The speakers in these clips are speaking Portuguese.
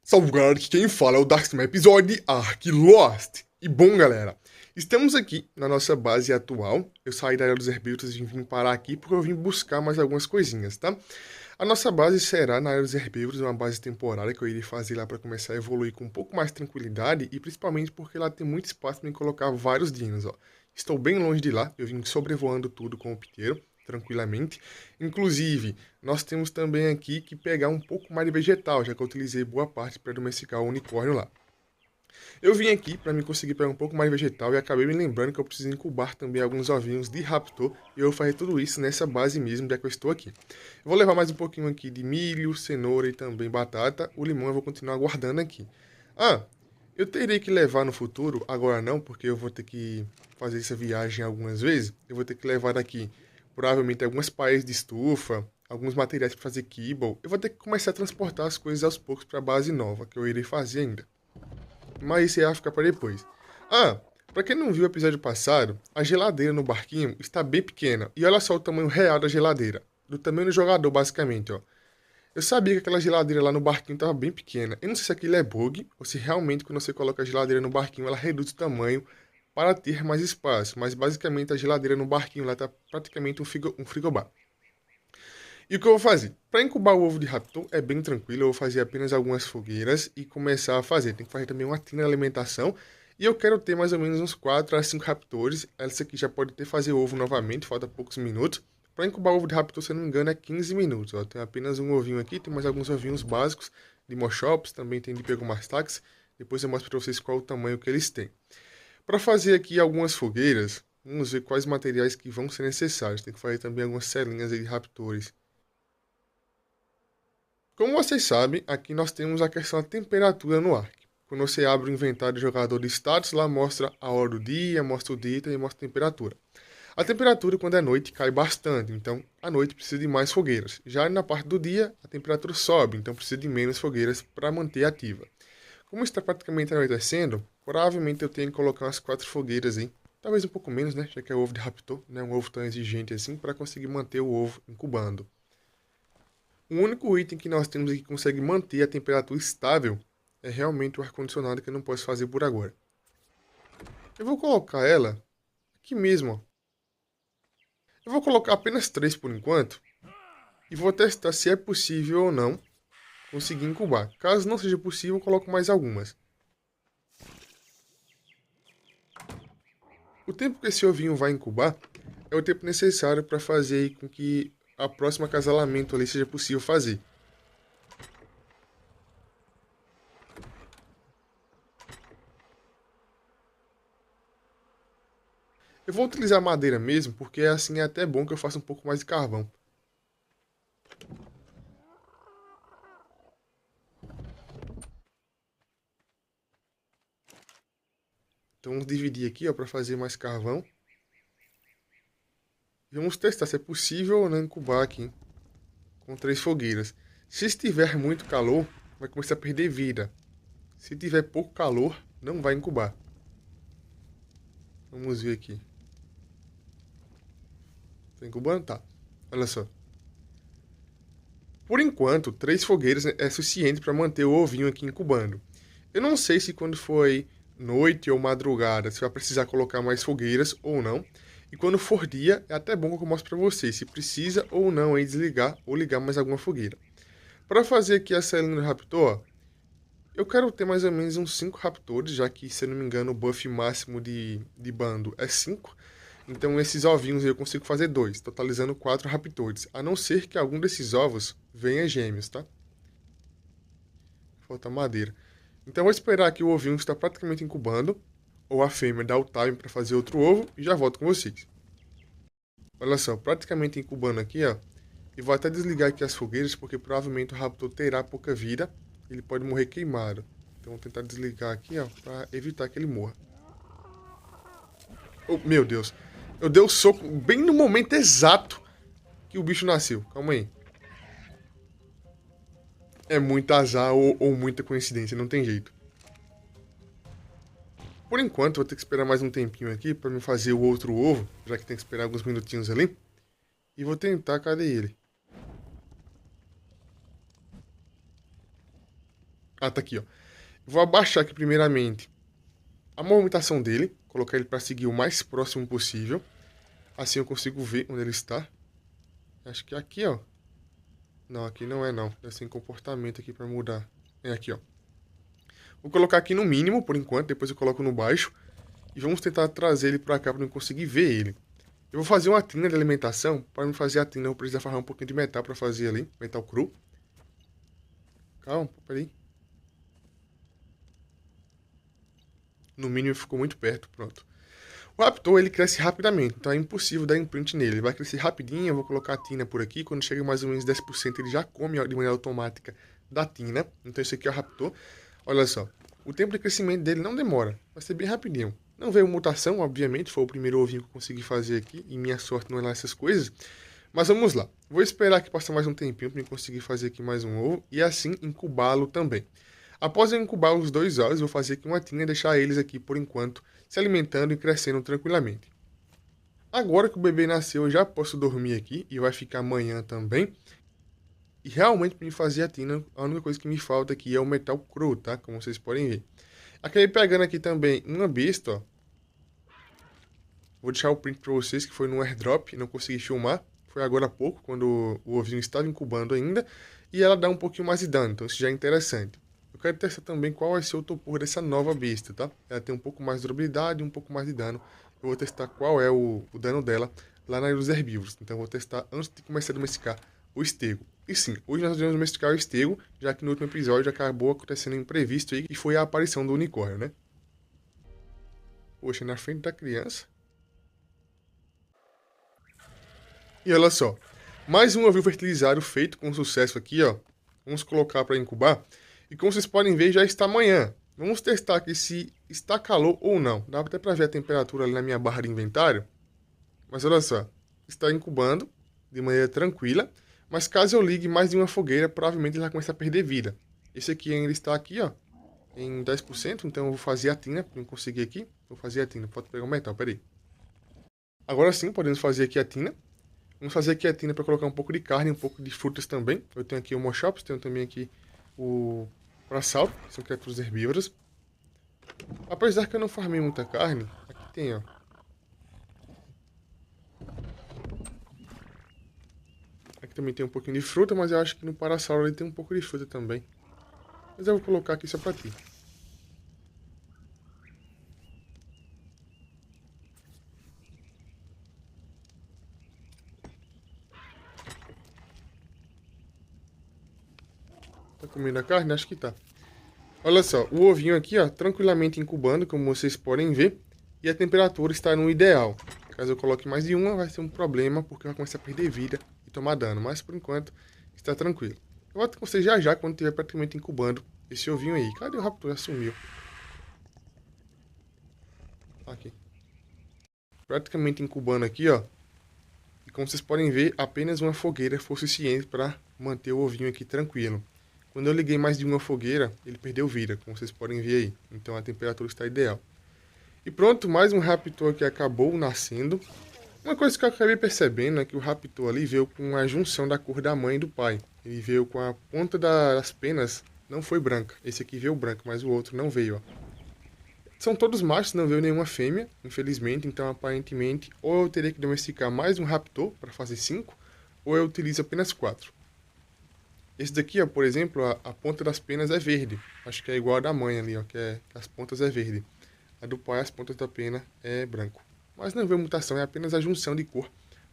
Salve galera, aqui quem fala é o Darkstream, episódio de Ark Lost. E bom galera, estamos aqui na nossa base atual. Eu saí da Ilha dos Herbívoros e vim parar aqui porque eu vim buscar mais algumas coisinhas, tá? A nossa base será na Ilha dos Herbívoros, uma base temporária que eu irei fazer lá para começar a evoluir com um pouco mais de tranquilidade e principalmente porque lá tem muito espaço para colocar vários dinos, ó. Estou bem longe de lá, eu vim sobrevoando tudo com o piteiro, tranquilamente. Inclusive, nós temos também aqui que pegar um pouco mais de vegetal, já que eu utilizei boa parte para domesticar o unicórnio lá. Eu vim aqui para me conseguir pegar um pouco mais de vegetal e acabei me lembrando que eu preciso incubar também alguns ovinhos de raptor e eu vou fazer tudo isso nessa base mesmo, já que eu estou aqui. Eu vou levar mais um pouquinho aqui de milho, cenoura e também batata. O limão eu vou continuar guardando aqui. Ah, eu terei que levar no futuro, agora não, porque eu vou ter que fazer essa viagem algumas vezes. Eu vou ter que levar daqui provavelmente algumas paredes de estufa, alguns materiais para fazer kibble. Eu vou ter que começar a transportar as coisas aos poucos para a base nova, que eu irei fazer ainda. Mas isso ia ficar para depois. Ah, para quem não viu o episódio passado, a geladeira no barquinho está bem pequena. E olha só o tamanho real da geladeira. Do tamanho do jogador, basicamente, ó. Eu sabia que aquela geladeira lá no barquinho estava bem pequena. Eu não sei se aquilo é bug ou se realmente quando você coloca a geladeira no barquinho ela reduz o tamanho para ter mais espaço. Mas basicamente a geladeira no barquinho lá está praticamente um frigobar. E o que eu vou fazer? Para incubar o ovo de raptor é bem tranquilo, eu vou fazer apenas algumas fogueiras e começar a fazer. Tem que fazer também uma tina de alimentação. E eu quero ter mais ou menos uns 4 a 5 raptores. Essa aqui já pode ter fazer ovo novamente, falta poucos minutos. Para incubar o ovo de raptor, se eu não me engano, é 15 minutos. Ó. Tem apenas um ovinho aqui, tem mais alguns ovinhos básicos de Moschops, também tem de Pegomastax. Depois eu mostro para vocês qual é o tamanho que eles têm. Para fazer aqui algumas fogueiras, vamos ver quais materiais que vão ser necessários. Tem que fazer também algumas celinhas aí de raptores. Como vocês sabem, aqui nós temos a questão da temperatura no Ark. Quando você abre o inventário de jogador de status, lá mostra a hora do dia, mostra o dia e mostra a temperatura. A temperatura, quando é noite, cai bastante, então à noite precisa de mais fogueiras. Já na parte do dia, a temperatura sobe, então precisa de menos fogueiras para manter ativa. Como está praticamente anoitecendo, provavelmente eu tenho que colocar umas 4 fogueiras aí. Talvez um pouco menos, né? Já que é ovo de raptor, não é um ovo tão exigente assim, para conseguir manter o ovo incubando. O único item que nós temos aqui que consegue manter a temperatura estável é realmente o ar-condicionado que eu não posso fazer por agora. Eu vou colocar ela aqui mesmo, ó. Eu vou colocar apenas 3 por enquanto e vou testar se é possível ou não conseguir incubar. Caso não seja possível, eu coloco mais algumas. O tempo que esse ovinho vai incubar é o tempo necessário para fazer com que a próxima acasalamento ali seja possível fazer. Eu vou utilizar madeira mesmo, porque assim é até bom que eu faça um pouco mais de carvão. Então vamos dividir aqui, ó, para fazer mais carvão. E vamos testar se é possível ou não incubar aqui com 3 fogueiras. Se estiver muito calor, vai começar a perder vida. Se tiver pouco calor, não vai incubar. Vamos ver aqui. Tá incubando? Tá. Olha só. Por enquanto, 3 fogueiras é suficiente para manter o ovinho aqui incubando. Eu não sei se quando for noite ou madrugada, você vai precisar colocar mais fogueiras ou não. E quando for dia, é até bom que eu mostre para vocês se precisa ou não aí desligar ou ligar mais alguma fogueira. Para fazer aqui a celinha do Raptor, eu quero ter mais ou menos uns 5 Raptors, já que, se eu não me engano, o buff máximo de bando é 5. Então esses ovinhos eu consigo fazer 2, totalizando 4 Raptors. A não ser que algum desses ovos venha gêmeos, tá? Falta madeira. Então eu vou esperar que o ovinho está praticamente incubando, ou a fêmea dá o time para fazer outro ovo, e já volto com vocês. Olha só, praticamente incubando aqui, ó. E vou até desligar aqui as fogueiras, porque provavelmente o raptor terá pouca vida. Ele pode morrer queimado. Então vou tentar desligar aqui, ó, para evitar que ele morra. Oh, meu Deus. Eu dei o soco bem no momento exato que o bicho nasceu. Calma aí. É muito azar ou muita coincidência, não tem jeito. Por enquanto, vou ter que esperar mais um tempinho aqui para me fazer o outro ovo, já que tem que esperar alguns minutinhos ali. E vou tentar, cadê ele? Ah, tá aqui, ó. Vou abaixar aqui primeiramente a movimentação dele, colocar ele para seguir o mais próximo possível. Assim eu consigo ver onde ele está. Acho que é aqui, ó. Não, aqui não é não. Deve ser em comportamento aqui para mudar. É aqui, ó. Vou colocar aqui no mínimo por enquanto, depois eu coloco no baixo. E vamos tentar trazer ele para cá para eu conseguir ver ele. Eu vou fazer uma tina de alimentação. Para me fazer a tina eu vou precisar farrar um pouquinho de metal para fazer ali. Metal cru. Calma, peraí. No mínimo ficou muito perto, pronto. O Raptor, ele cresce rapidamente, então é impossível dar imprint nele. Ele vai crescer rapidinho, eu vou colocar a tina por aqui. Quando chega mais ou menos 10%, ele já come de maneira automática da tina. Então esse aqui é o Raptor. Olha só, o tempo de crescimento dele não demora, vai ser bem rapidinho. Não veio mutação, obviamente, foi o primeiro ovinho que eu consegui fazer aqui, e minha sorte não é lá essas coisas. Mas vamos lá, vou esperar que passe mais um tempinho para eu conseguir fazer aqui mais um ovo, e assim incubá-lo também. Após eu incubar os dois ovos, vou fazer aqui uma tina e deixar eles aqui por enquanto, se alimentando e crescendo tranquilamente. Agora que o bebê nasceu, eu já posso dormir aqui, e vai ficar amanhã também. E realmente para me fazer a tina, a única coisa que me falta aqui é o metal cru, tá? Como vocês podem ver. Acabei pegando aqui também uma besta, ó. Vou deixar o print para vocês que foi no airdrop, não consegui filmar. Foi agora há pouco, quando o ovinho estava incubando ainda. E ela dá um pouquinho mais de dano, então isso já é interessante. Eu quero testar também qual vai ser o topor dessa nova besta, tá? Ela tem um pouco mais de durabilidade e um pouco mais de dano. Eu vou testar qual é o dano dela lá na Ilha dos Herbívoros. Então eu vou testar antes de começar a domesticar o estego. E sim, hoje nós vamos domesticar o estego, já que no último episódio acabou acontecendo um imprevisto aí, que foi a aparição do unicórnio, né? Poxa, na frente da criança. E olha só, mais um ovil fertilizado feito com sucesso aqui, ó. Vamos colocar para incubar. E como vocês podem ver, já está amanhã. Vamos testar aqui se está calor ou não. Dá até para ver a temperatura ali na minha barra de inventário. Mas olha só, está incubando de maneira tranquila. Mas caso eu ligue mais de uma fogueira, provavelmente ele vai começar a perder vida. Esse aqui ainda está aqui, ó, em 10%. Então eu vou fazer a tina, para conseguir aqui. Vou fazer a tina, pode pegar o metal, peraí. Agora sim, podemos fazer aqui a tina. Vamos fazer aqui a tina para colocar um pouco de carne, um pouco de frutas também. Eu tenho aqui o Moschops, tenho também aqui o Prasalto, que são criaturas herbívoras. Apesar que eu não farmei muita carne, aqui tem, ó. Aqui também tem um pouquinho de fruta, mas eu acho que no Parasauro ele tem um pouco de fruta também. Mas eu vou colocar aqui só para ti. Tá comendo a carne? Acho que tá. Olha só, o ovinho aqui, ó, tranquilamente incubando, como vocês podem ver. E a temperatura está no ideal. Caso eu coloque mais de uma, vai ser um problema, porque vai começar a perder vida e tomar dano. Mas, por enquanto, está tranquilo. Eu volto com vocês já já, quando estiver praticamente incubando esse ovinho aí. Cadê o Raptor? Já sumiu. Aqui. Praticamente incubando aqui, ó. E como vocês podem ver, apenas uma fogueira foi suficiente para manter o ovinho aqui tranquilo. Quando eu liguei mais de uma fogueira, ele perdeu vida, como vocês podem ver aí. Então a temperatura está ideal. E pronto, mais um Raptor que acabou nascendo. Uma coisa que eu acabei percebendo é que o Raptor ali veio com a junção da cor da mãe e do pai. Ele veio com a ponta das penas, não foi branca. Esse aqui veio branco, mas o outro não veio, ó. São todos machos, não veio nenhuma fêmea, infelizmente. Então, aparentemente, ou eu teria que domesticar mais um Raptor para fazer 5, ou eu utilizo apenas 4. Esse daqui, ó, por exemplo, a ponta das penas é verde. Acho que é igual a da mãe ali, ó, que as pontas é verde. A do pai, as pontas da pena é branco. Mas não veio mutação, é apenas a junção de cor,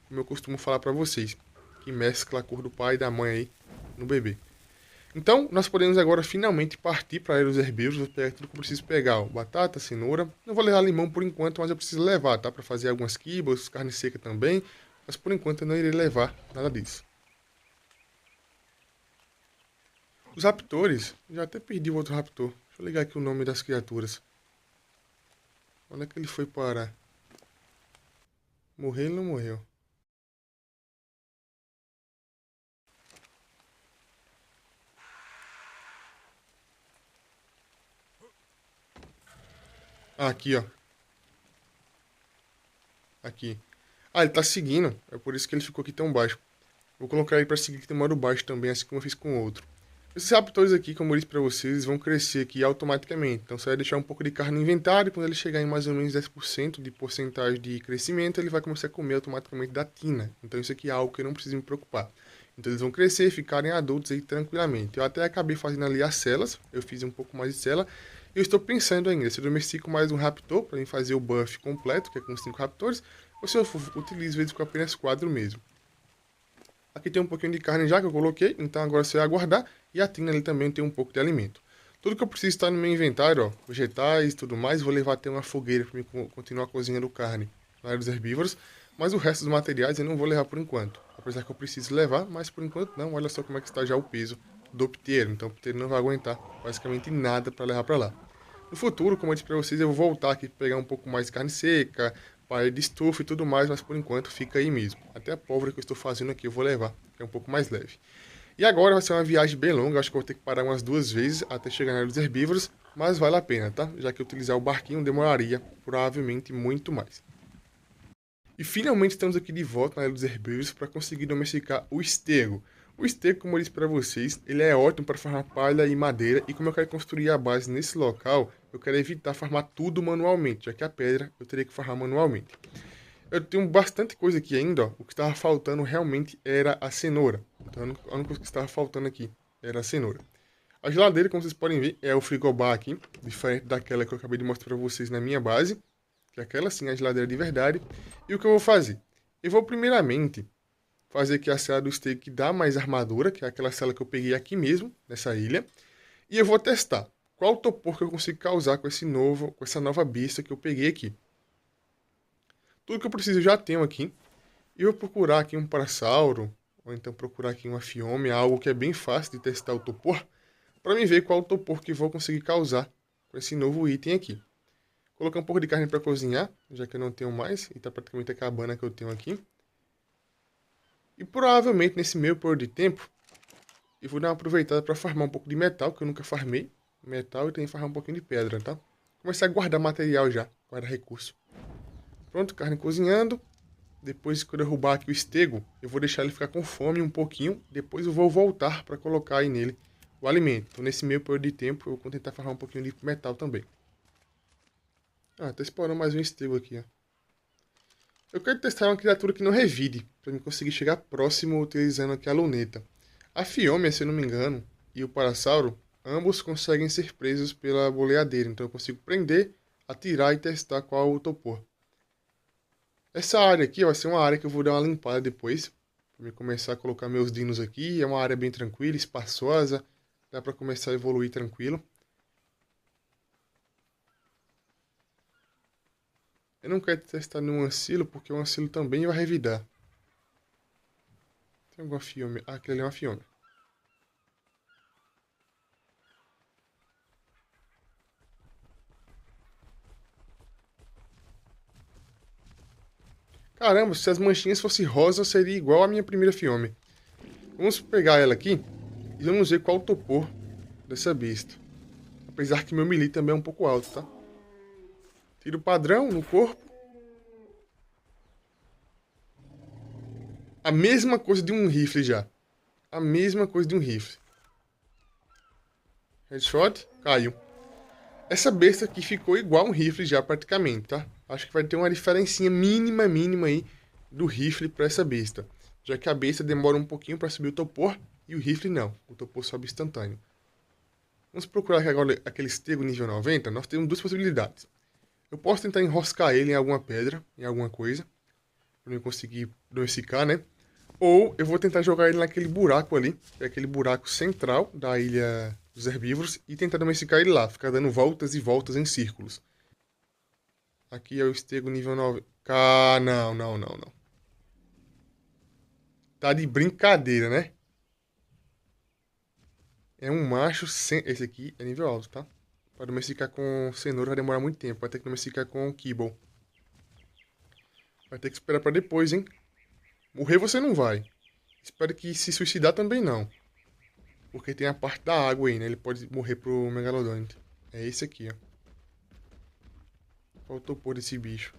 como eu costumo falar para vocês, que mescla a cor do pai e da mãe aí no bebê. Então, nós podemos agora finalmente partir para a Ilha dos Herbívoros. Vou pegar tudo que eu preciso pegar, ó, batata, cenoura. Não vou levar limão por enquanto, mas eu preciso levar, tá? Para fazer algumas quibas, carne seca também. Mas por enquanto eu não irei levar nada disso. Os raptores, já até perdi o outro raptor. Deixa eu ligar aqui o nome das criaturas. Onde é que ele foi parar? Morreu ou não morreu? Ah, aqui, ó. Aqui. Ah, ele tá seguindo. É por isso que ele ficou aqui tão baixo. Vou colocar ele pra seguir aqui de modo baixo também, assim como eu fiz com o outro. Esses raptores aqui, como eu disse pra vocês, eles vão crescer aqui automaticamente. Então você vai deixar um pouco de carne no inventário, quando ele chegar em mais ou menos 10% de porcentagem de crescimento, ele vai começar a comer automaticamente da tina. Então isso aqui é algo que eu não preciso me preocupar. Então eles vão crescer, ficarem adultos aí tranquilamente. Eu até acabei fazendo ali as celas, eu fiz um pouco mais de cela. E eu estou pensando ainda, se eu domestico mais um raptor, para mim fazer o buff completo, que é com 5 raptores, ou se eu utilizo eles com apenas 4 mesmo. Aqui tem um pouquinho de carne já que eu coloquei, então agora você vai aguardar. E a tina ali também tem um pouco de alimento. Tudo que eu preciso está no meu inventário, ó, vegetais e tudo mais. Vou levar até uma fogueira para continuar cozinhando carne na área dos herbívoros. Mas o resto dos materiais eu não vou levar por enquanto. Apesar que eu preciso levar, mas por enquanto não. Olha só como é que está já o peso do piteiro. Então o piteiro não vai aguentar basicamente nada para levar para lá. No futuro, como eu disse para vocês, eu vou voltar aqui pegar um pouco mais de carne seca, palha de estufa e tudo mais, mas por enquanto fica aí mesmo. Até a pólvora que eu estou fazendo aqui eu vou levar, que é um pouco mais leve. E agora vai ser uma viagem bem longa, acho que eu vou ter que parar umas 2 vezes até chegar na área dos herbívoros, mas vale a pena, tá? Já que utilizar o barquinho demoraria provavelmente muito mais. E finalmente estamos aqui de volta na área dos herbívoros para conseguir domesticar o estego. O estego, como eu disse para vocês, ele é ótimo para farmar palha e madeira, e como eu quero construir a base nesse local, eu quero evitar farmar tudo manualmente, já que a pedra eu teria que farmar manualmente. Eu tenho bastante coisa aqui ainda, ó. O que estava faltando realmente era a cenoura. Então a única coisa que estava faltando aqui era a cenoura. A geladeira, como vocês podem ver, é o frigobar aqui, diferente daquela que eu acabei de mostrar para vocês na minha base, que é aquela sim, a geladeira de verdade. E o que eu vou fazer? Eu vou primeiramente fazer aqui a cela do steak que dá mais armadura, que é aquela cela que eu peguei aqui mesmo, nessa ilha. E eu vou testar qual topor que eu consigo causar com essa nova besta que eu peguei aqui. Tudo que eu preciso eu já tenho aqui. E vou procurar aqui um parasauro, ou então procurar aqui uma fiome, algo que é bem fácil de testar o topor, para mim ver qual o topor que vou conseguir causar com esse novo item aqui. Colocar um pouco de carne para cozinhar, já que eu não tenho mais, e está praticamente acabando a que eu tenho aqui. E provavelmente nesse meio período de tempo, eu vou dar uma aproveitada para farmar um pouco de metal, que eu nunca farmei. Metal e também farmar um pouquinho de pedra, tá? Começar a guardar material já, guardar recurso. Pronto, carne cozinhando. Depois, quando eu derrubar aqui o estego, eu vou deixar ele ficar com fome um pouquinho. Depois eu vou voltar para colocar aí nele o alimento. Então, nesse meio período de tempo, eu vou tentar farmar um pouquinho de metal também. Ah, tá explorando mais um estego aqui, ó. Eu quero testar uma criatura que não revide, para mim conseguir chegar próximo utilizando aqui a luneta. A Fiômia, se eu não me engano, e o Parasauro, ambos conseguem ser presos pela boleadeira. Então eu consigo prender, atirar e testar qual o topor. Essa área aqui vai ser uma área que eu vou dar uma limpada depois. Pra começar a colocar meus dinos aqui. É uma área bem tranquila, espaçosa. Dá pra começar a evoluir tranquilo. Eu não quero testar nenhum ancilo, porque o ancilo também vai revidar. Tem alguma fiômia? Ah, aquele ali é uma fiômia. Caramba, se as manchinhas fossem rosa, seria igual a minha primeira fiômia. Vamos pegar ela aqui e vamos ver qual o topor dessa besta. Apesar que meu melee também é um pouco alto, tá? Tiro padrão no corpo. A mesma coisa de um rifle já. A mesma coisa de um rifle. Headshot, caiu. Essa besta aqui ficou igual um rifle já praticamente, tá? Acho que vai ter uma diferencinha mínima aí do rifle para essa besta. Já que a besta demora um pouquinho para subir o topor e o rifle não. O topor sobe instantâneo. Vamos procurar aqui agora aquele estego nível 90. Nós temos duas possibilidades. Eu posso tentar enroscar ele em alguma pedra, em alguma coisa, para eu conseguir domesticar, né? Ou eu vou tentar jogar ele naquele buraco ali, que é aquele buraco central da ilha dos herbívoros, e tentar domesticar ele lá, ficar dando voltas e voltas em círculos. Aqui é o estego nível 9. Ah, não. Tá de brincadeira, né? É um macho sem... Esse aqui é nível alto, tá? Para domesticar com cenoura vai demorar muito tempo. Vai ter que domesticar com kibble. Vai ter que esperar para depois, hein? Morrer você não vai. Espero que se suicidar também não. Porque tem a parte da água aí, né? Ele pode morrer pro Megalodonte. É esse aqui, ó. Faltou pôr esse bicho.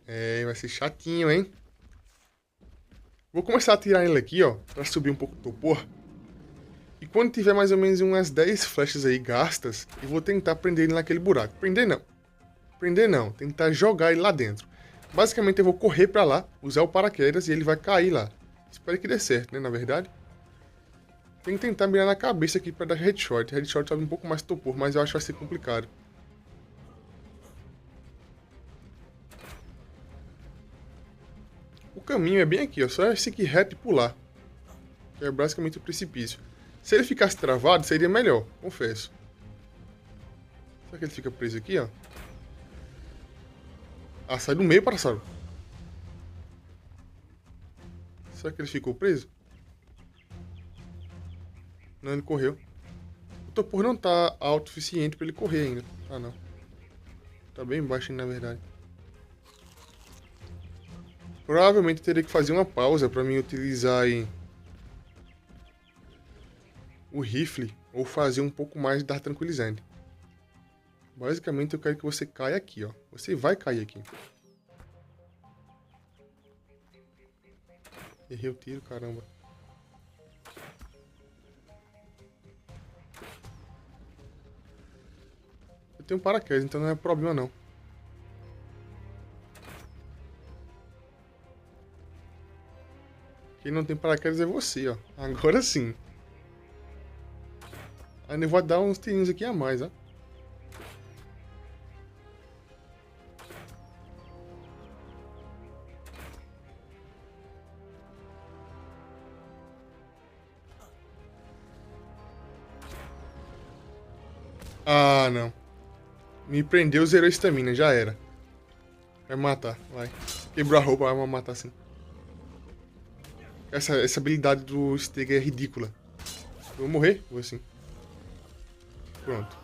É, vai ser chatinho, hein? Vou começar a tirar ele aqui, ó. Pra subir um pouco o topor. E quando tiver mais ou menos umas 10 flechas aí gastas, eu vou tentar prender ele naquele buraco. Prender não. Prender não. Tentar jogar ele lá dentro. Basicamente eu vou correr pra lá, usar o paraquedas e ele vai cair lá. Espero que dê certo, né, na verdade. Tem que tentar mirar na cabeça aqui pra dar headshot. Headshot sobe um pouco mais topor, mas eu acho que vai ser complicado. O caminho é bem aqui, ó. Só é seguir reto e pular. É basicamente o precipício. Se ele ficasse travado, seria melhor, confesso. Será que ele fica preso aqui, ó? Ah, sai do meio, Parasauro. Será que ele ficou preso? Não, ele correu. O topor não tá alto o suficiente pra ele correr ainda. Ah, não. Tá bem baixo ainda, na verdade. Provavelmente teria que fazer uma pausa pra mim utilizar aí o rifle ou fazer um pouco mais de dar tranquilizante. Basicamente eu quero que você caia aqui, ó. Você vai cair aqui. Errei o tiro, caramba. Eu tenho paraquedas, então não é problema não. Quem não tem paraquedas é você, ó. Agora sim. Ainda vou dar uns tirinhos aqui a mais, ó. Ah, não. Me prendeu, zerou a estamina, já era. Vai matar, vai. Quebrou a roupa, vai matar sim. Essa habilidade do Stega é ridícula. Eu vou morrer? Vou sim. Pronto.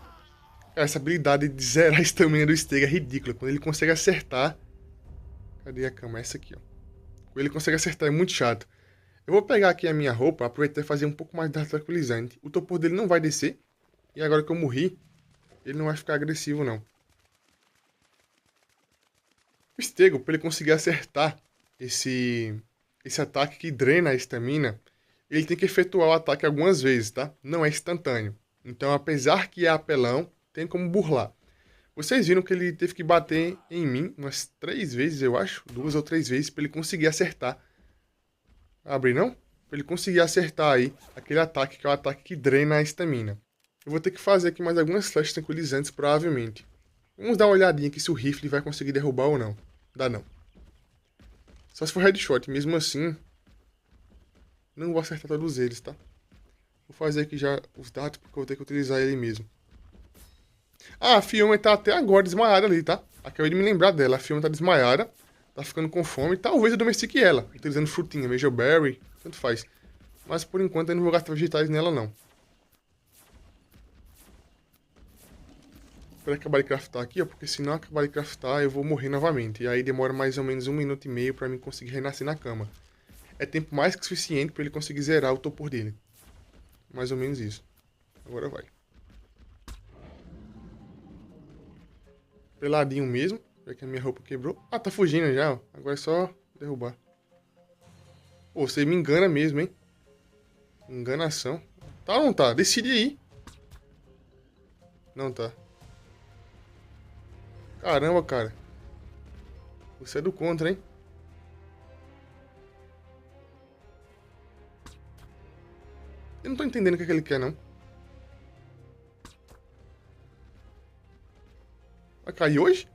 Essa habilidade de zerar a estamina do Stega é ridícula. Quando ele consegue acertar... Cadê a cama? Essa aqui, ó. Quando ele consegue acertar é muito chato. Eu vou pegar aqui a minha roupa, aproveitar e fazer um pouco mais de tranquilizante. O topor dele não vai descer. E agora que eu morri, ele não vai ficar agressivo, não. O Stego, para ele conseguir acertar esse ataque que drena a estamina, ele tem que efetuar o ataque algumas vezes, tá? Não é instantâneo. Então, apesar que é apelão, tem como burlar. Vocês viram que ele teve que bater em mim umas 3 vezes, eu acho. 2 ou 3 vezes, para ele conseguir acertar. Abre não? Para ele conseguir acertar aí aquele ataque, que é o ataque que drena a estamina. Eu vou ter que fazer aqui mais algumas flechas tranquilizantes, provavelmente. Vamos dar uma olhadinha aqui se o rifle vai conseguir derrubar ou não. Dá não. Só se for headshot, mesmo assim... Não vou acertar todos eles, tá? Vou fazer aqui já os dados, porque eu vou ter que utilizar ele mesmo. Ah, a Fiona tá até agora desmaiada ali, tá? Acabei de me lembrar dela. A Fiona tá desmaiada, tá ficando com fome. Talvez eu domestique ela, utilizando frutinha, Berry, tanto faz. Mas por enquanto eu não vou gastar vegetais nela, não. Para acabar de craftar aqui, ó, porque se não acabar de craftar eu vou morrer novamente. E aí demora mais ou menos 1 minuto e meio para mim conseguir renascer na cama. É tempo mais que suficiente para ele conseguir zerar o topor dele. Mais ou menos isso. Agora vai. Peladinho mesmo, já que a minha roupa quebrou. Ah, tá fugindo já, ó. Agora é só derrubar. Pô, você me engana mesmo, hein? Enganação. Tá ou não tá? Decide aí. Não tá. Caramba, cara. Você é do contra, hein? Eu não tô entendendo o que, é que ele quer, não. Vai cair hoje?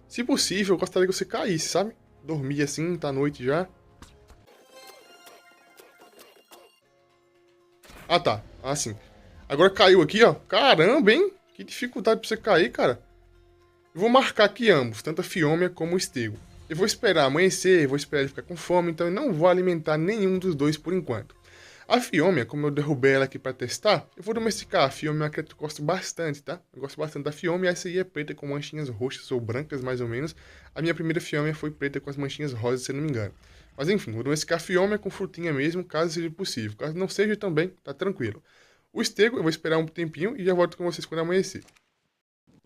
Se possível, eu gostaria que você caísse, sabe? Dormir assim, tá noite já. Ah, tá. Ah, sim. Agora caiu aqui, ó. Caramba, hein? Que dificuldade pra você cair, cara. Eu vou marcar aqui ambos, tanto a Fiômia como o Stego. Eu vou esperar amanhecer, vou esperar ele ficar com fome, então eu não vou alimentar nenhum dos dois por enquanto. A Fiômia, como eu derrubei ela aqui pra testar, eu vou domesticar. A Fiômia é uma criatura que eu gosto bastante, tá? Eu gosto bastante da Fiômia, essa aí é preta com manchinhas roxas ou brancas, mais ou menos. A minha primeira Fiômia foi preta com as manchinhas rosas, se eu não me engano. Mas enfim, vou domesticar a Fiômia com frutinha mesmo, caso seja possível. Caso não seja também, tá tranquilo. O Stego, eu vou esperar um tempinho e já volto com vocês quando amanhecer.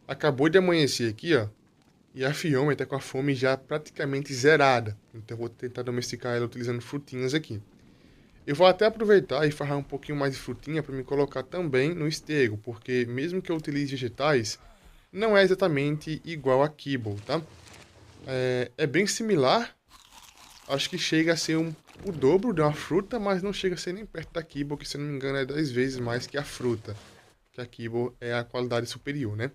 Acabou de amanhecer aqui, ó. E a Fiômia tá com a fome já praticamente zerada. Então eu vou tentar domesticar ela utilizando frutinhas aqui. Eu vou até aproveitar e farrar um pouquinho mais de frutinha para me colocar também no estego, porque mesmo que eu utilize vegetais, não é exatamente igual a Kibble, tá? É bem similar, acho que chega a ser o dobro de uma fruta, mas não chega a ser nem perto da Kibble, que se eu não me engano é 10 vezes mais que a fruta. Que a Kibble é a qualidade superior, né?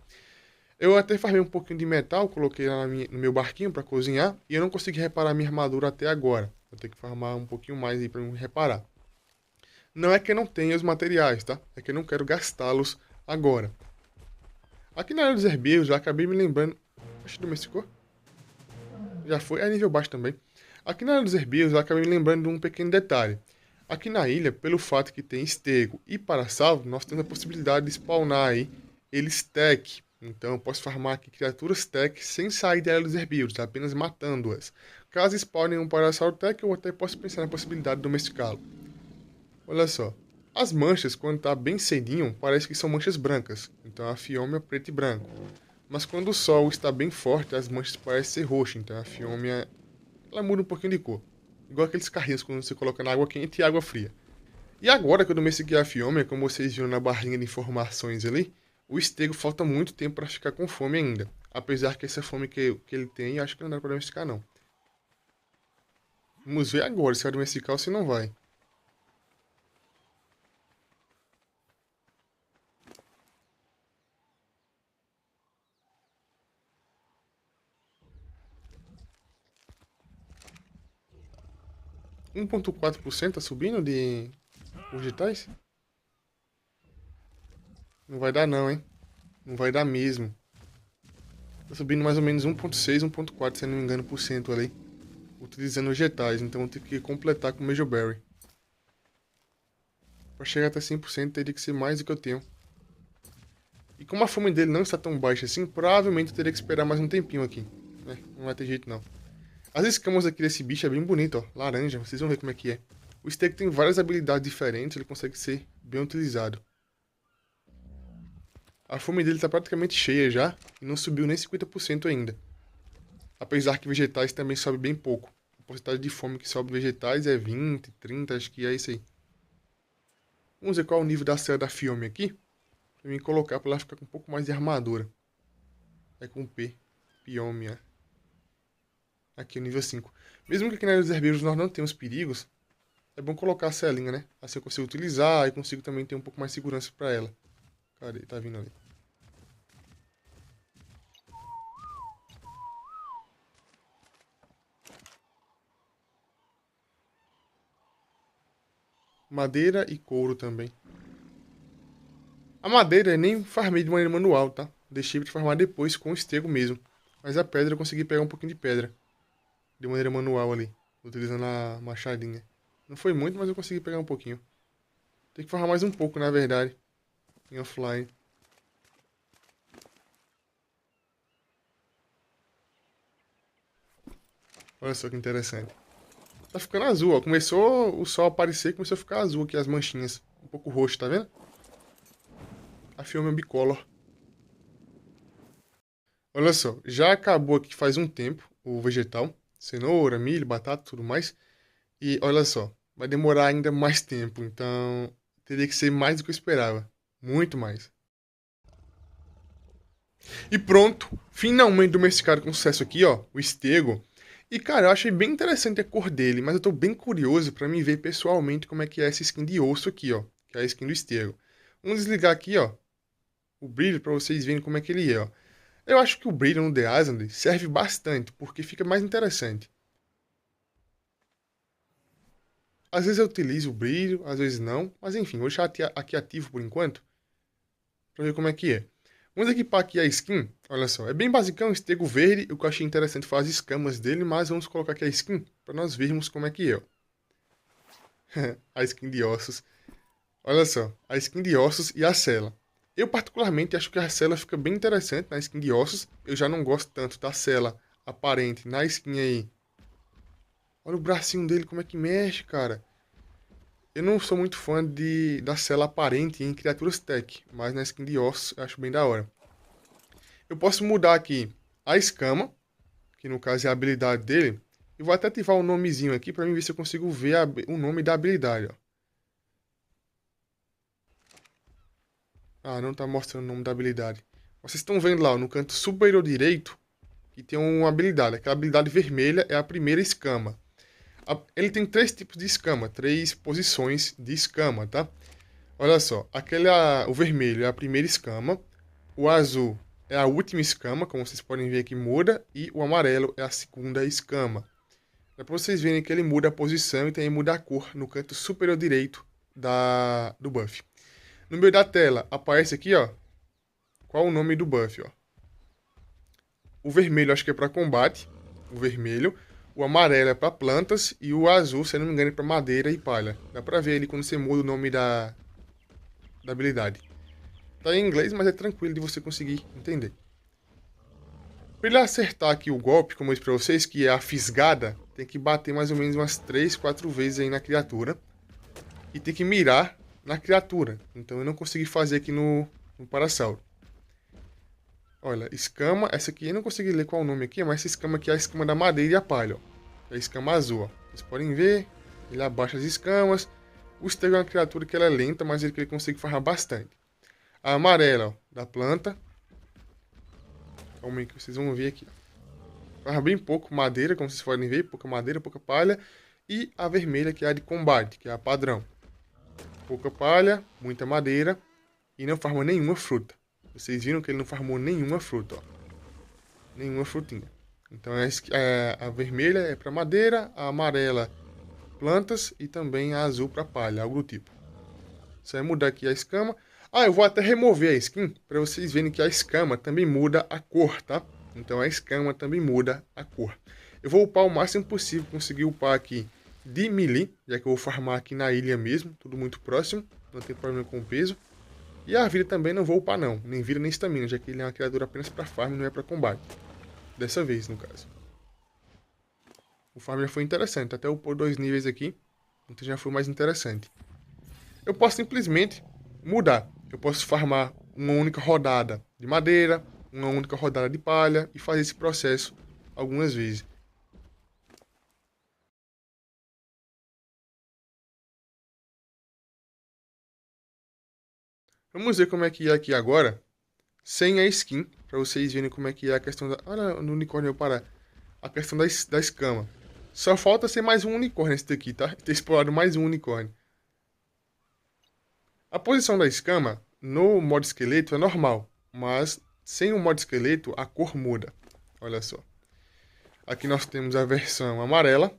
Eu até farmei um pouquinho de metal, coloquei lá no meu barquinho para cozinhar, e eu não consegui reparar minha armadura até agora. Vou ter que farmar um pouquinho mais aí para me reparar. Não é que eu não tenha os materiais, tá? É que eu não quero gastá-los agora. Aqui na área dos herbeiros, já acabei me lembrando... Acho que domesticou? Já foi, é nível baixo também. Aqui na área dos herbeiros, eu acabei me lembrando de um pequeno detalhe. Aqui na ilha, pelo fato que tem estego e para-salvo, nós temos a possibilidade de spawnar aí eles tech. Então eu posso farmar aqui criaturas tech sem sair da área dos herbívoros, apenas matando-as. Caso spawnem um parasauro tech, eu até posso pensar na possibilidade de domesticá-lo. Olha só. As manchas, quando tá bem cedinho, parece que são manchas brancas. Então a Fiômia é preto e branco. Mas quando o sol está bem forte, as manchas parecem ser roxas. Então a Fiômia, ela muda um pouquinho de cor. Igual aqueles carrinhos quando você coloca na água quente e água fria. E agora que eu domestiquei a Fiômia, como vocês viram na barrinha de informações ali, o estego falta muito tempo para ficar com fome ainda. Apesar que essa fome que ele tem, acho que não dá para domesticar não. Vamos ver agora se vai domesticar ou se não vai. Um 1,4% tá subindo de vegetais? Não vai dar não, hein? Não vai dar mesmo. Tá subindo mais ou menos 1,6, 1,4, se não me engano, por cento ali. Utilizando vegetais, então vou ter que completar com Mejoberry. Para chegar até 100% teria que ser mais do que eu tenho. E como a fome dele não está tão baixa assim, provavelmente eu teria que esperar mais um tempinho aqui. Não vai ter jeito não. As escamas aqui desse bicho é bem bonito, ó. Laranja, vocês vão ver como é que é. O Stego tem várias habilidades diferentes, ele consegue ser bem utilizado. A fome dele está praticamente cheia já, e não subiu nem 50% ainda. Apesar que vegetais também sobe bem pouco. A porcentagem de fome que sobe vegetais é 20, 30, acho que é isso aí. Vamos ver qual é o nível da cela da Fiome aqui. Pra mim colocar pra ela ficar com um pouco mais de armadura. É com P. Fiomia. Aqui o nível 5. Mesmo que aqui na área dos herbeiros nós não temos perigos, é bom colocar a celinha, né? Assim eu consigo utilizar e consigo também ter um pouco mais de segurança pra ela. Cadê? Tá vindo ali. Madeira e couro também. A madeira eu nem farmei de maneira manual, tá? Deixei pra farmar depois com o estego mesmo. Mas a pedra eu consegui pegar um pouquinho de pedra. De maneira manual ali. Utilizando a machadinha. Não foi muito, mas eu consegui pegar um pouquinho. Tem que farmar mais um pouco, na verdade. Em offline. Olha só que interessante. Tá ficando azul, ó. Começou o sol a aparecer, começou a ficar azul aqui as manchinhas. Um pouco roxo, tá vendo? A filme é bicolor. Olha só, já acabou aqui faz um tempo o vegetal. Cenoura, milho, batata, tudo mais. E olha só, vai demorar ainda mais tempo. Então, teria que ser mais do que eu esperava. Muito mais. E pronto, finalmente domesticado com sucesso aqui, ó, o estego. E cara, eu achei bem interessante a cor dele, mas eu tô bem curioso pra me ver pessoalmente como é que é essa skin de osso aqui, ó, que é a skin do estego. Vamos desligar aqui, ó, o brilho pra vocês verem como é que ele é, ó. Eu acho que o brilho no The Island serve bastante, porque fica mais interessante. Às vezes eu utilizo o brilho, às vezes não, mas enfim, vou deixar aqui ativo por enquanto, pra ver como é que é. Vamos equipar aqui a skin. Olha só, é bem basicão, estego verde. O que eu achei interessante foi as escamas dele, mas vamos colocar aqui a skin para nós vermos como é que é. Ó. A skin de ossos. Olha só, a skin de ossos e a cela. Eu particularmente acho que a cela fica bem interessante na skin de ossos. Eu já não gosto tanto da cela aparente na skin aí. Olha o bracinho dele, como é que mexe, cara. Eu não sou muito fã da cela aparente em criaturas tech, mas na skin de ossos eu acho bem da hora. Eu posso mudar aqui a escama, que no caso é a habilidade dele. E vou até ativar o nomezinho aqui para mim ver se eu consigo ver o nome da habilidade, ó. Ah, não tá mostrando o nome da habilidade. Vocês estão vendo lá, ó, no canto superior direito, que tem uma habilidade. Aquela habilidade vermelha é a primeira escama. Ele tem 3 tipos de escama, 3 posições de escama, tá? Olha só, o vermelho é a primeira escama, o azul é a última escama, como vocês podem ver aqui muda, e o amarelo é a segunda escama. É para vocês verem que ele muda a posição e também muda a cor no canto superior direito do buff. No meio da tela aparece aqui, ó, qual o nome do buff, ó. O vermelho acho que é para combate, o vermelho. O amarelo é para plantas e o azul, se eu não me engano, é para madeira e palha. Dá para ver ali quando você muda o nome da habilidade. Tá em inglês, mas é tranquilo de você conseguir entender. Para ele acertar aqui o golpe, como eu disse para vocês, que é a fisgada, tem que bater mais ou menos umas 3, 4 vezes aí na criatura. E tem que mirar na criatura. Então eu não consegui fazer aqui no Parasauro. Olha, escama, essa aqui eu não consegui ler qual o nome aqui, mas essa escama aqui é a escama da madeira e a palha, ó. É a escama azul, ó. Vocês podem ver, ele abaixa as escamas. O Stego é uma criatura que ela é lenta, mas ele consegue farrar bastante. A amarela, ó, da planta. Calma aí que vocês vão ver aqui, ó. Farra bem pouco madeira, como vocês podem ver, pouca madeira, pouca palha. E a vermelha, que é a de combate, que é a padrão. Pouca palha, muita madeira e não farma nenhuma fruta. Vocês viram que ele não farmou nenhuma fruta, ó. Nenhuma frutinha. Então a vermelha é para madeira, a amarela plantas e também a azul para palha, algo do tipo. Você vai mudar aqui a escama. Ah, eu vou até remover a skin para vocês verem que a escama também muda a cor, tá? Então a escama também muda a cor. Eu vou upar o máximo possível, conseguir upar aqui de melee, já que eu vou farmar aqui na ilha mesmo, tudo muito próximo, não tem problema com o peso. E a vida também não vou upar não, nem vida nem estamina, já que ele é uma criatura apenas para farm, não é para combate. Dessa vez, no caso. O farm já foi interessante, até upou 2 níveis aqui, então já foi mais interessante. Eu posso simplesmente mudar. Eu posso farmar uma única rodada de madeira, uma única rodada de palha e fazer esse processo algumas vezes. Vamos ver como é que é aqui agora, sem a skin, para vocês verem como é que é a questão da... Olha no unicórnio para a questão da escama. Só falta ser mais um unicórnio esse daqui, tá? Ter explorado mais um unicórnio. A posição da escama no modo esqueleto é normal, mas sem o modo esqueleto a cor muda. Olha só. Aqui nós temos a versão amarela.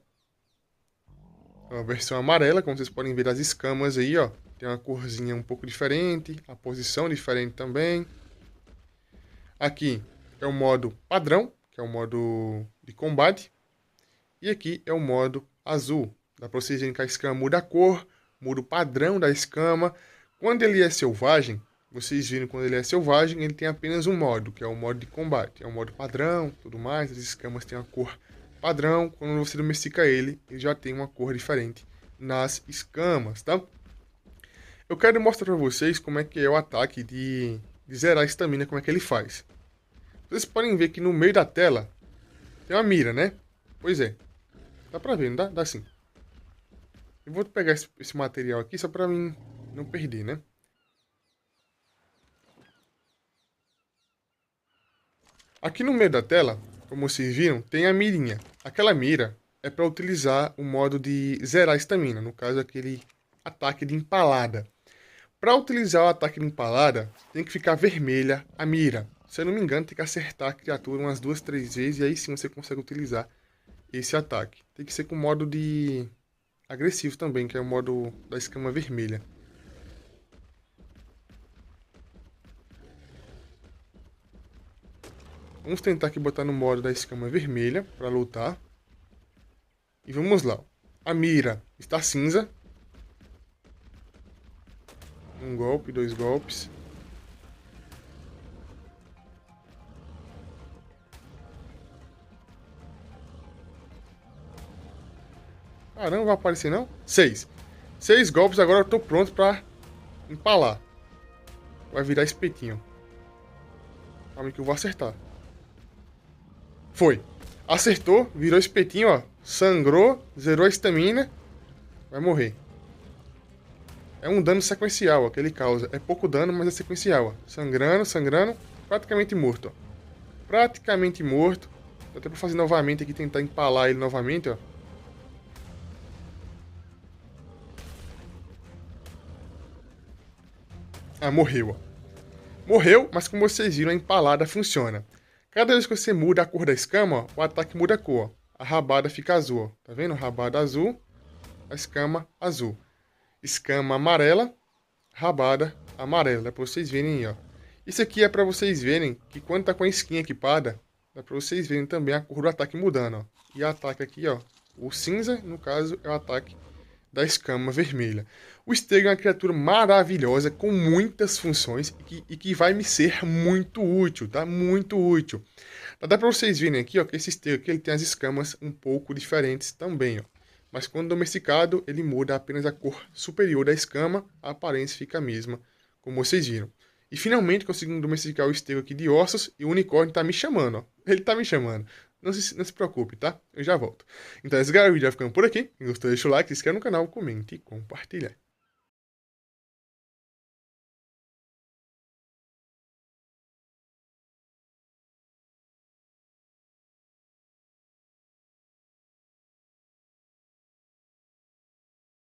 A versão amarela, como vocês podem ver as escamas aí, ó. Tem uma corzinha um pouco diferente, a posição diferente também. Aqui é o modo padrão, que é o modo de combate. E aqui é o modo azul. Dá para vocês verem que a escama muda a cor, muda o padrão da escama. Quando ele é selvagem, vocês viram quando ele é selvagem, ele tem apenas um modo, que é o modo de combate. É o modo padrão, tudo mais, as escamas têm uma cor padrão. Quando você domestica ele, ele já tem uma cor diferente nas escamas, tá? Eu quero mostrar para vocês como é que é o ataque de zerar a estamina, como é que ele faz. Vocês podem ver que no meio da tela tem uma mira, né? Pois é. Dá pra ver, não dá? Dá sim. Eu vou pegar esse material aqui só pra mim não perder, né? Aqui no meio da tela, como vocês viram, tem a mirinha. Aquela mira é para utilizar o modo de zerar a estamina, no caso aquele ataque de empalada. Para utilizar o ataque de empalada, tem que ficar vermelha a mira. Se eu não me engano, tem que acertar a criatura umas 2, 3 vezes e aí sim você consegue utilizar esse ataque. Tem que ser com o modo de agressivo também, que é o modo da escama vermelha. Vamos tentar aqui botar no modo da escama vermelha para lutar. E vamos lá. A mira está cinza. Um golpe, 2 golpes. Ah, não vai aparecer não? 6. 6 golpes, agora eu tô pronto pra empalar. Vai virar espetinho. Calma que eu vou acertar. Foi. Acertou, virou espetinho, ó. Sangrou, zerou a estamina. Vai morrer. É um dano sequencial, ó, que ele causa. É pouco dano, mas é sequencial, ó. Sangrando, sangrando. Praticamente morto, ó. Praticamente morto. Dá até pra fazer novamente aqui, tentar empalar ele novamente, ó. Ah, morreu, ó. Morreu, mas como vocês viram, a empalada funciona. Cada vez que você muda a cor da escama, ó, o ataque muda a cor, ó. A rabada fica azul, ó. Tá vendo? Rabada azul, a escama azul. Escama amarela, rabada amarela. Dá pra vocês verem aí, ó. Isso aqui é pra vocês verem que quando tá com a skin equipada, dá pra vocês verem também a cor do ataque mudando, ó. E o ataque aqui, ó. O cinza, no caso, é o ataque da escama vermelha. O Stego é uma criatura maravilhosa, com muitas funções e que vai me ser muito útil, tá? Muito útil. Dá pra vocês verem aqui, ó, que esse Stego aqui ele tem as escamas um pouco diferentes também, ó. Mas quando domesticado, ele muda apenas a cor superior da escama, a aparência fica a mesma, como vocês viram. E finalmente conseguimos domesticar o Stego aqui de ossos e o unicórnio tá me chamando, ó. Ele tá me chamando. Não se preocupe, tá? Eu já volto. Então, esse galera, o vídeo vai ficando por aqui. Quem gostou, deixa o like, se inscreve no canal, comente e compartilha.